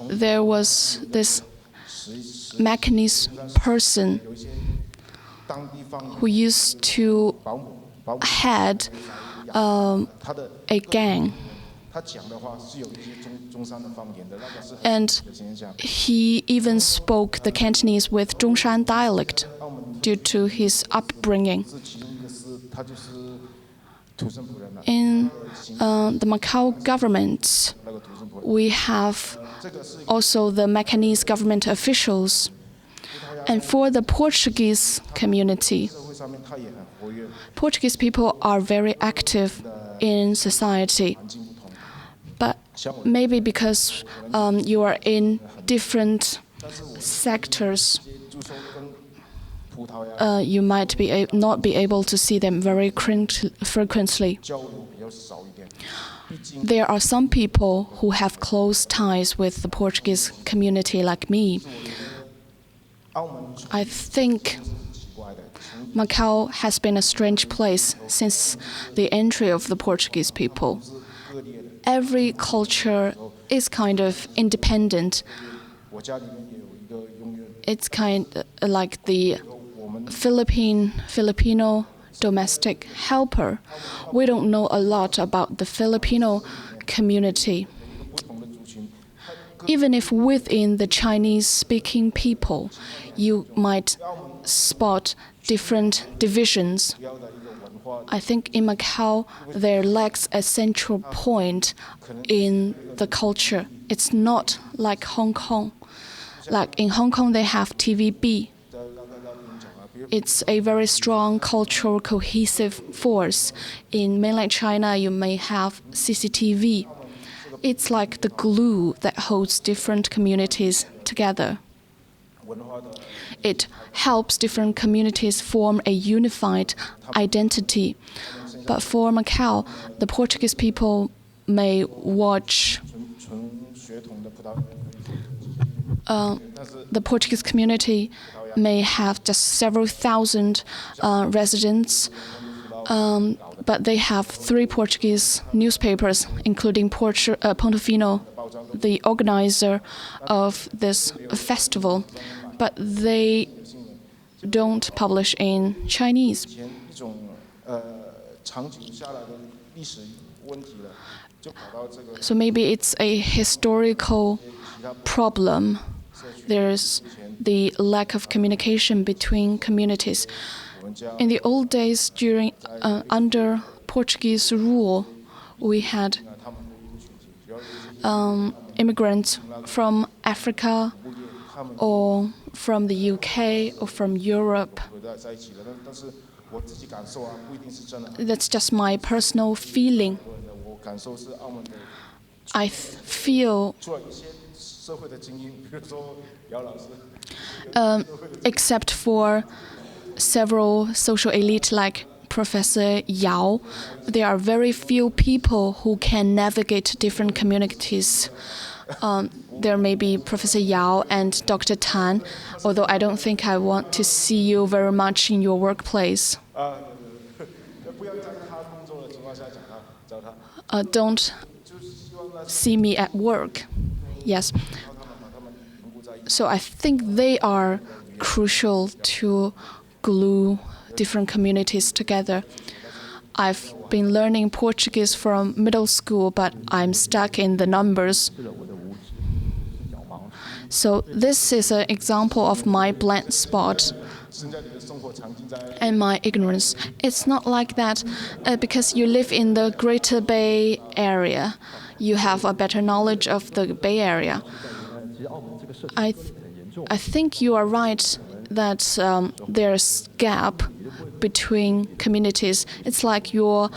S3: there was this Macanese person who used to head a gang. And he even spoke the Cantonese with Zhongshan dialect due to his upbringing. In the Macau government, we have also the Macanese government officials. And for the Portuguese community, Portuguese people are very active in society. But maybe because you are in different sectors, you might not be able to see them very frequently. There are some people who have close ties with the Portuguese community like me. I think Macau has been a strange place since the entry of the Portuguese people. Every culture is kind of independent. It's kind of like the Filipino domestic helper. We don't know a lot about the Filipino community. Even if within the Chinese-speaking people, you might spot different divisions. I think in Macau, there lacks a central point in the culture. It's not like Hong Kong. Like in Hong Kong, they have TVB. It's a very strong cultural cohesive force. In mainland China, you may have CCTV. It's like the glue that holds different communities together. It helps different communities form a unified identity. But for Macau, the Portuguese people may watch the Portuguese community may have just several thousand residents, but they have 3 Portuguese newspapers, including Pontofino, the organizer of this festival, but they don't publish in Chinese. So maybe it's a historical problem. There's the lack of communication between communities. In the old days, under Portuguese rule, we had immigrants from Africa or from the UK or from Europe. That's just my personal feeling. I feel except for several social elite like Professor Yao, there are very few people who can navigate different communities. There may be Professor Yao and Dr. Tan, although I don't think I want to see you very much in your workplace. Don't see me at work. Yes. So I think they are crucial to glue different communities together. I've been learning Portuguese from middle school, but I'm stuck in the numbers. So this is an example of my blind spot and my ignorance. It's not like that because you live in the Greater Bay Area. You have a better knowledge of the Bay Area. I think you are right that there's gap between communities. It's like your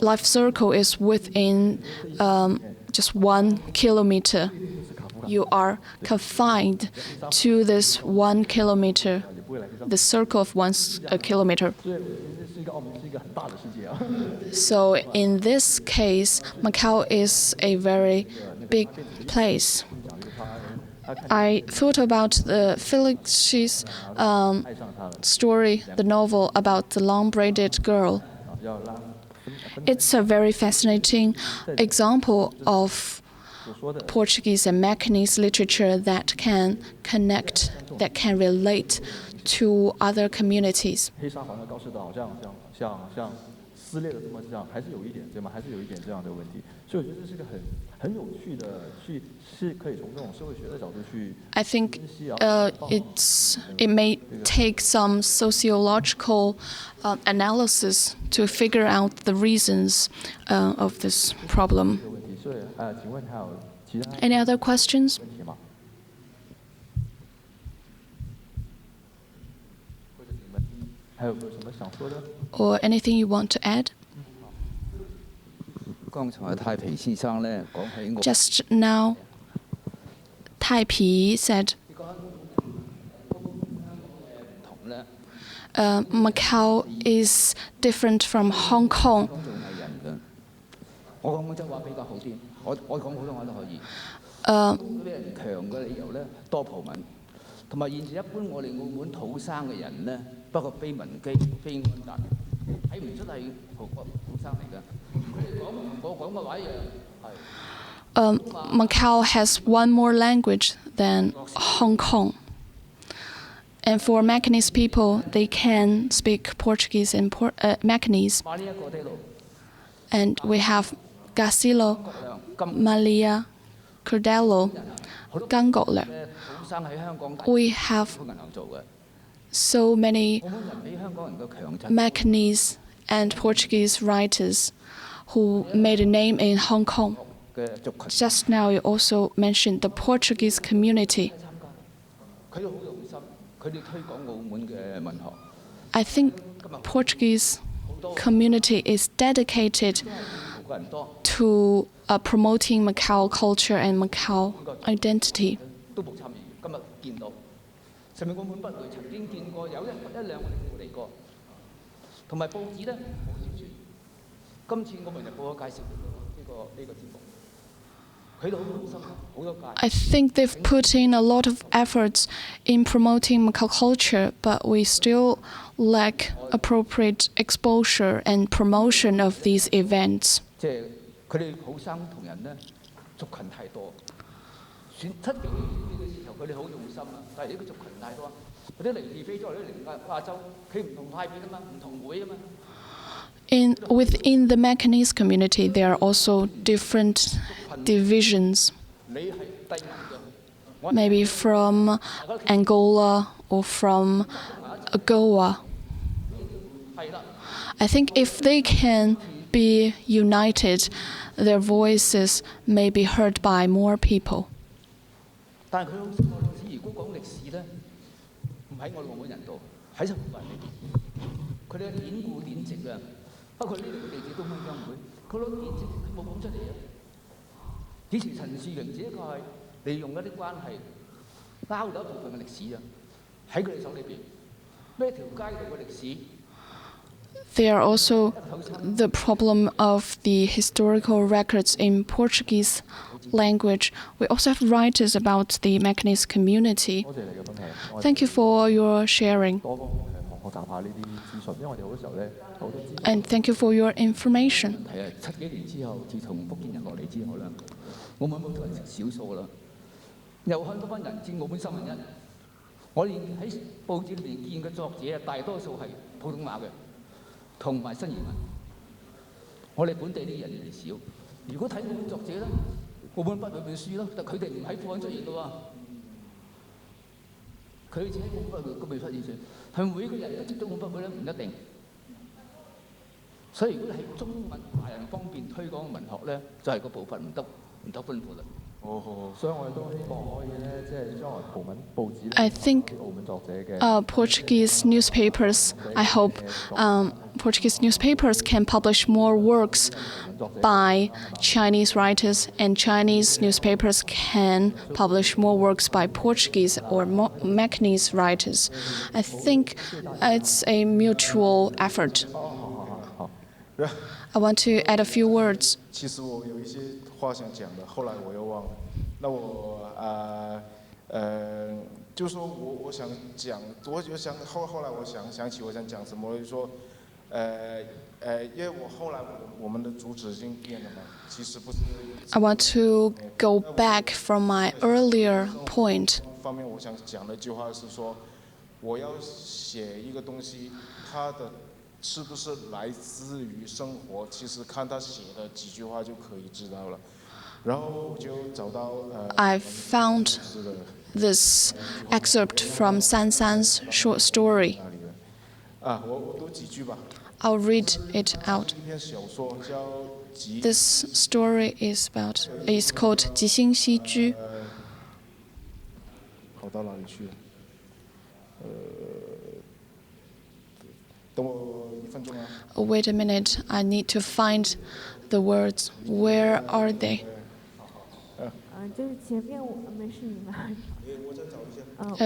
S3: life circle is within just 1 kilometer. You are confined to this 1 kilometer, the circle of 1 kilometer. So in this case, Macau is a very big place. I thought about the Felix's story, the novel about the long-braided girl. It's a very fascinating example of Portuguese and Macanese literature that can connect, that can relate to other communities.
S1: 撕裂的这么这样，还是有一点对吗？还是有一点这样的问题。所以我觉得这是个很有趣的，是可以从这种社会学的角度去
S3: I think it may take some sociological analysis to figure out the reasons of this problem.
S1: 这个问题。所以请问还有其他
S3: Any other questions?
S1: 问题吗？或者你们还有没有什么想说的？
S3: Or anything you want to add?
S7: 剛才太皮先生咧講起我
S3: Just now, Tai Pi said
S7: 同咧，
S3: Macau is different from Hong Kong.
S7: 講做藝人嘅，我講廣州話比較好啲，我講普通話都可以。俾人強嘅理由咧多葡文，同埋現時一般我哋澳門土生嘅人咧，不過非文基非安達，睇唔出係土生嚟嘅。佢哋講同我講嘅話一樣係。
S3: Macau has one more language than Hong Kong. And for Macanese people, they can speak Portuguese and Macanese.
S7: 馬呢一個啲路，
S3: And we have Gasilo, Malia, Cordello, Gangole.
S7: 土生喺香港大
S3: We have
S7: 銀行做嘅，
S3: so many
S7: 澳門人比香港人嘅強質。
S3: Macanese and Portuguese writers who made a name in Hong Kong.
S7: 嘅族群，
S3: Just now, you also mentioned the Portuguese community.
S7: 佢哋好用心，佢哋推廣澳門嘅文學。
S3: I think Portuguese community is dedicated
S7: 葡國人多，
S3: to promoting Macau culture and Macau identity.
S7: 都冇參與。今日見到，甚至澳門不會曾經見過有一兩個領導嚟過，同埋報紙咧冇宣傳。今次我明日報咗介紹呢個節目，佢哋好用心，好多屆。
S3: I think they've put in a lot of efforts in promoting Macau culture, but we still lack appropriate exposure and promotion of these events.
S7: 即係佢哋土生同人咧族群太多，選7幾年嘅時候佢哋好用心啊，但係呢個族群太多，嗰啲嚟自非洲嚟嚟亞洲，佢唔同派別啊嘛，唔同會啊嘛。
S3: Within the Macanese community, there are also different divisions,
S7: 你係低文嘅，
S3: maybe from Angola or from Goa.
S7: 係啦。
S3: I think if they can be united, their voices may be heard by more people.
S7: 但係佢好識我歷史，如果講歷史咧，唔喺我哋澳門人度，喺十個人裏邊，佢哋嘅典故典籍啊，包括呢度嘅地址東方商會，佢攞典籍佢冇講出嚟啊。以前陳樹榮只不過係利用一啲關係撈咗一部分嘅歷史啊，喺佢哋手裏邊，咩條街道嘅歷史。
S3: There are also the problem of the historical records in Portuguese language. We also have writers about the Macanese community.
S1: 多謝你嘅分享。
S3: Thank you for your sharing.
S1: 多方面學習下呢啲資訊，因為我哋好多時候咧好多資訊。
S3: And thank you for your information.
S7: 係啊，7幾年之後，自從福建人落嚟之後啦，澳門好多人食少數啦，又看多班人佔澳門三分一。我哋喺報紙裏邊見嘅作者啊，大多數係普通話嘅。 同埋新移民，我哋本地啲人越嚟越少。如果睇澳門作者咧，澳門筆裏本書咯，但佢哋唔喺副刊出現嘅喎。佢只喺澳門筆嗰邊出現先，係每個人都接觸澳門筆咧唔一定。所以如果你喺中文華人方面推廣文學咧，就係個部分唔得豐富啦。
S1: 所以我哋都希望可以咧，即係將來葡文報紙咧，
S3: I think
S1: 澳門作者嘅
S3: Portuguese newspapers, I hope Portuguese newspapers can publish more works by Chinese writers, and Chinese newspapers can publish more works by Portuguese or Macanese writers. I think it's a mutual effort. I want to add a few words.
S5: 其实我有一些话想讲的，后来我又忘了。那我就是说我想讲，我就想后来我想起我想讲什么，我就说因为我后来我们的主旨已经变了嘛，其实不是。
S3: I want to go back from my earlier point.
S5: 方面我想讲的一句话是说，我要写一个东西，它的是不是来自于生活？其实看他写的几句话就可以知道了。然后就找到
S3: I found this excerpt from SanSan's short story.
S5: 我读几句吧。
S3: I'll read it out.
S5: 一篇小说叫《
S3: This story is called 即兴戏剧。
S5: 跑到哪里去了？等我1分钟啊。
S3: Wait a minute, I need to find the words. Where are they?
S2: 就是前面我没事你们。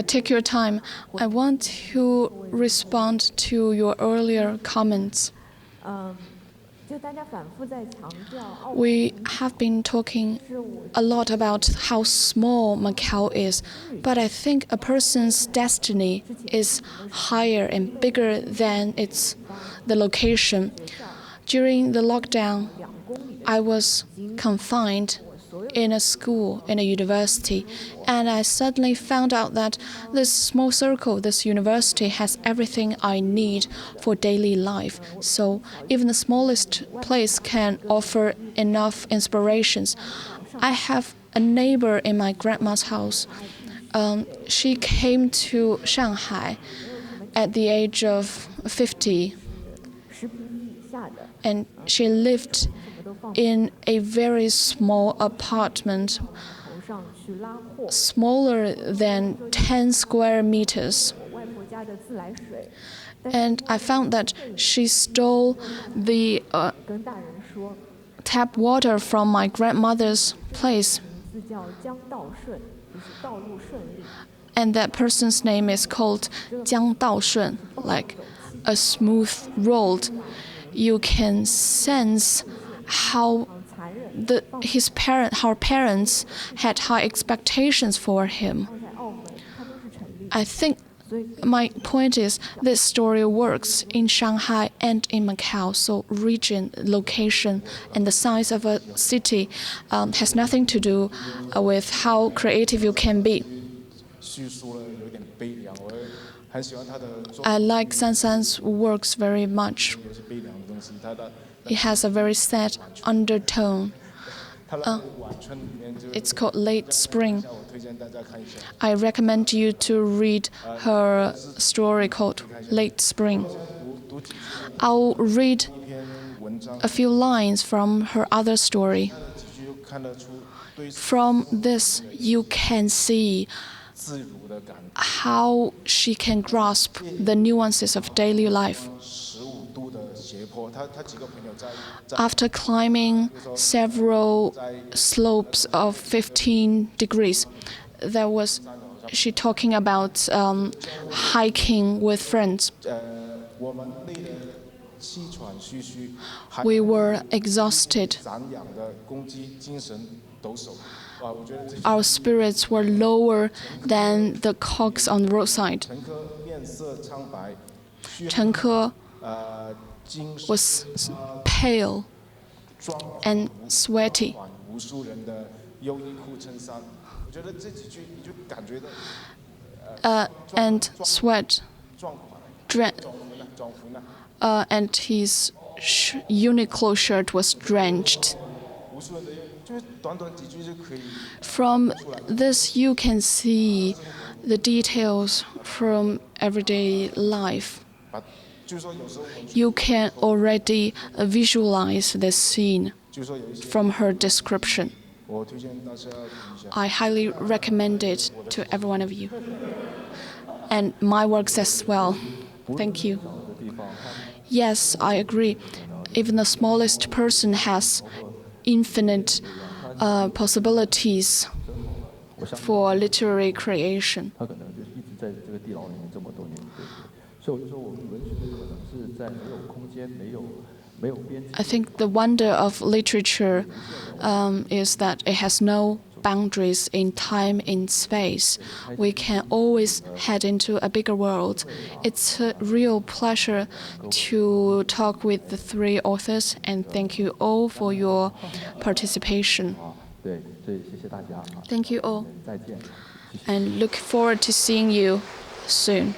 S3: Take your time. I want to respond to your earlier comments.
S2: 就大家反复在强调。
S3: We have been talking a lot about how small Macau is, but I think a person's destiny is higher and bigger than the location. During the lockdown, I was confined in a school, in a university, and I suddenly found out that this small circle, this university, has everything I need for daily life. So even the smallest place can offer enough inspirations. I have a neighbor in my grandma's house. She came to Shanghai at the age of 50, and she lived in a very small apartment, smaller than 10 square meters. And I found that she stole the tap water from my grandmother's place. And that person's name is called 江道顺, like a smooth road. You can sense how her parents had high expectations for him. I think my point is this story works in Shanghai and in Macau. So region, location, and the size of a city has nothing to do with how creative you can be. I like SanSan's works very much. It has a very sad undertone. It's called Late Spring. I recommend you to read her story called Late Spring. I'll read a few lines from her other story. From this, you can see how she can grasp the nuances of daily life. After climbing several slopes of 15 degrees, she talking about hiking with friends. We were exhausted. Our spirits were lower than the cogs on the roadside. Chen Ke was pale and sweaty. And sweat, and his Uniqlo shirt was drenched. From this, you can see the details from everyday life. You can already visualize this scene from her description. I highly recommend it to every one of you. And my works as well. Thank you. Yes, I agree. Even the smallest person has infinite possibilities for literary creation. I think the wonder of literature is that it has no boundaries in time, in space. We can always head into a bigger world. It's a real pleasure to talk with the three authors, and thank you all for your participation. Thank you all, and look forward to seeing you soon.